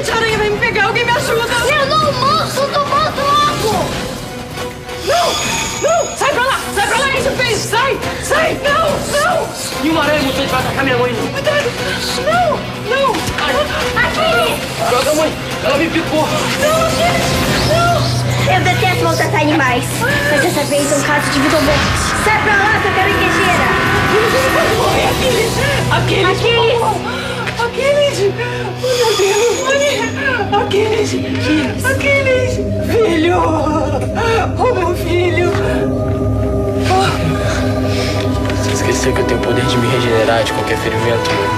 Gente, a aranha vai me pegar. Alguém me ajuda. Eu não moço do mundo logo. Não! Sai pra lá! Sai pra lá, que você fez! Sai! Sai! Não! E uma aranha mutante vai atacar minha mãe! Cuidado! Não! Aquiles! Droga, mãe! Ela me picou! Não, Aquiles! Não! Eu detesto maltratar animais, mas dessa vez é um caso de vida ou morte. Sai pra lá, seu caranguejeira! Pode morrer, Aquiles! Aquiles! Aquiles! Oh, meu Deus! Aquiles! Filho! Oh, meu filho! Você esqueceu que eu tenho o poder de me regenerar de qualquer ferimento, mãe?